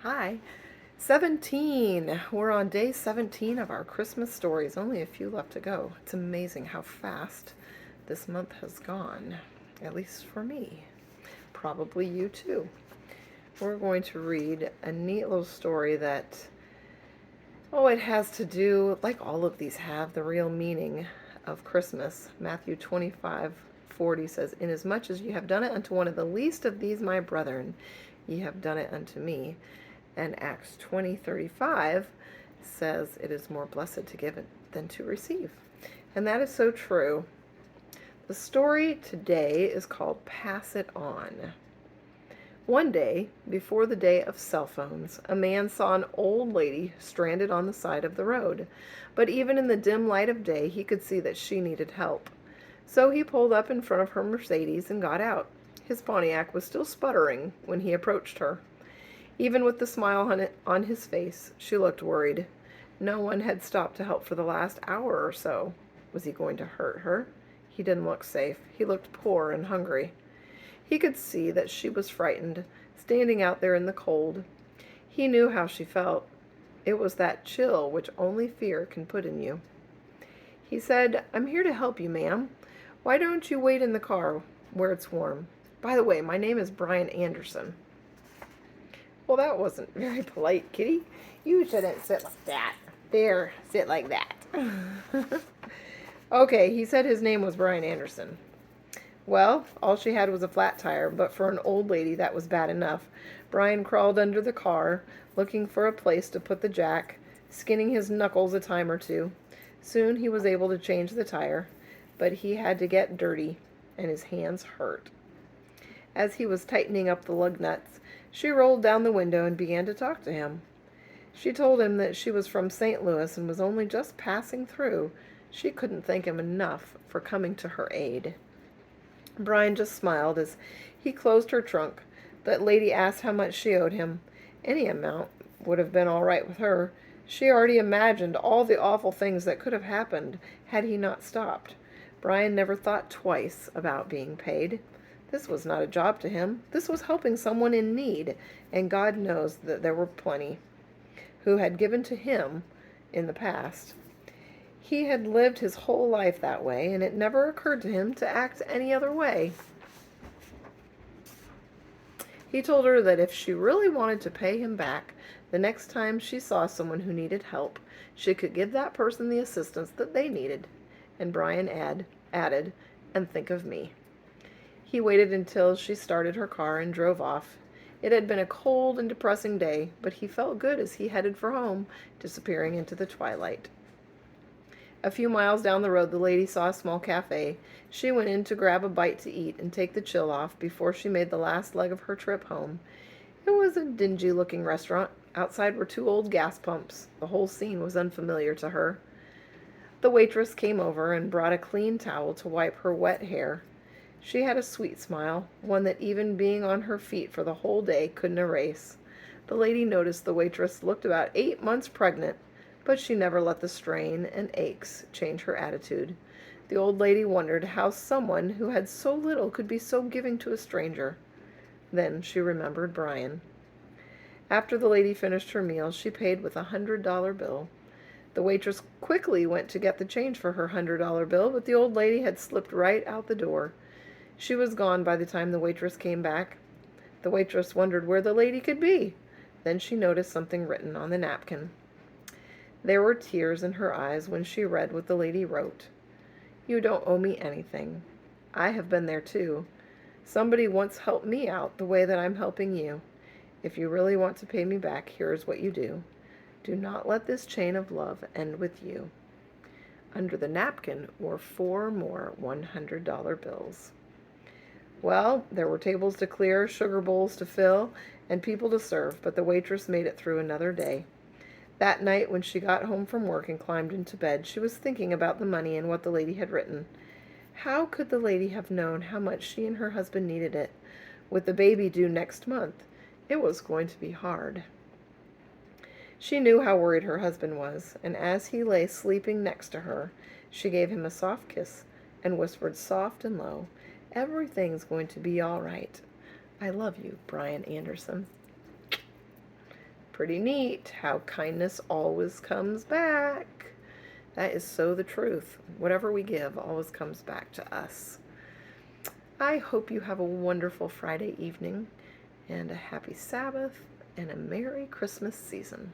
Hi. 17. We're on day 17 of our Christmas stories. Only a few left to go. It's amazing how fast this month has gone, at least for me. Probably you too. We're going to read a neat little story that, it has to do, like all of these have, the real meaning of Christmas. Matthew 25:40 says, "Inasmuch as you have done it unto one of the least of these my brethren, ye have done it unto me." And Acts 20:35 says, "It is more blessed to give it than to receive." And that is so true. The story today is called Pass It On. One day, before the day of cell phones, a man saw an old lady stranded on the side of the road. But even in the dim light of day, he could see that she needed help. So he pulled up in front of her Mercedes and got out. His Pontiac was still sputtering when he approached her. Even with the smile on his face, she looked worried. No one had stopped to help for the last hour or so. Was he going to hurt her? He didn't look safe. He looked poor and hungry. He could see that she was frightened, standing out there in the cold. He knew how she felt. It was that chill which only fear can put in you. He said, "I'm here to help you, ma'am. Why don't you wait in the car where it's warm? By the way, my name is Brian Anderson." Well, that wasn't very polite, Kitty. You shouldn't sit like that. There, sit like that. Okay, he said his name was Brian Anderson. Well, all she had was a flat tire, but for an old lady that was bad enough. Brian crawled under the car, looking for a place to put the jack, skinning his knuckles a time or two. Soon he was able to change the tire, but he had to get dirty, and his hands hurt. As he was tightening up the lug nuts, she rolled down the window and began to talk to him. She told him that she was from St. Louis and was only just passing through. She couldn't thank him enough for coming to her aid. Brian just smiled as he closed her trunk. That lady asked how much she owed him. Any amount would have been all right with her. She already imagined all the awful things that could have happened had he not stopped. Brian never thought twice about being paid. This was not a job to him. This was helping someone in need, and God knows that there were plenty who had given to him in the past. He had lived his whole life that way, and it never occurred to him to act any other way. He told her that if she really wanted to pay him back, the next time she saw someone who needed help, she could give that person the assistance that they needed. And Brian added, "And think of me." He waited until she started her car and drove off. It had been a cold and depressing day, but he felt good as he headed for home, disappearing into the twilight. A few miles down the road, the lady saw a small cafe. She went in to grab a bite to eat and take the chill off before she made the last leg of her trip home. It was a dingy-looking restaurant. Outside were two old gas pumps. The whole scene was unfamiliar to her. The waitress came over and brought a clean towel to wipe her wet hair. She had a sweet smile, one that even being on her feet for the whole day couldn't erase. The lady noticed the waitress looked about 8 months pregnant, but she never let the strain and aches change her attitude. The old lady wondered how someone who had so little could be so giving to a stranger. Then she remembered Brian. After the lady finished her meal, she paid with $100 bill. The waitress quickly went to get the change for her $100 bill, but the old lady had slipped right out the door. She was gone by the time the waitress came back. The waitress wondered where the lady could be. Then she noticed something written on the napkin. There were tears in her eyes when she read what the lady wrote. "You don't owe me anything. I have been there too. Somebody once helped me out the way that I'm helping you. If you really want to pay me back, here is what you do. Do not let this chain of love end with you." Under the napkin were 4 more $100 bills. Well, there were tables to clear, sugar bowls to fill, and people to serve, but the waitress made it through another day. That night, when she got home from work and climbed into bed, she was thinking about the money and what the lady had written. How could the lady have known how much she and her husband needed it? With the baby due next month, it was going to be hard. She knew how worried her husband was, and as he lay sleeping next to her, she gave him a soft kiss and whispered soft and low, "Everything's going to be all right. I love you, Brian Anderson." Pretty neat how kindness always comes back. That is so the truth. Whatever we give always comes back to us. I hope you have a wonderful Friday evening and a happy Sabbath and a Merry Christmas season.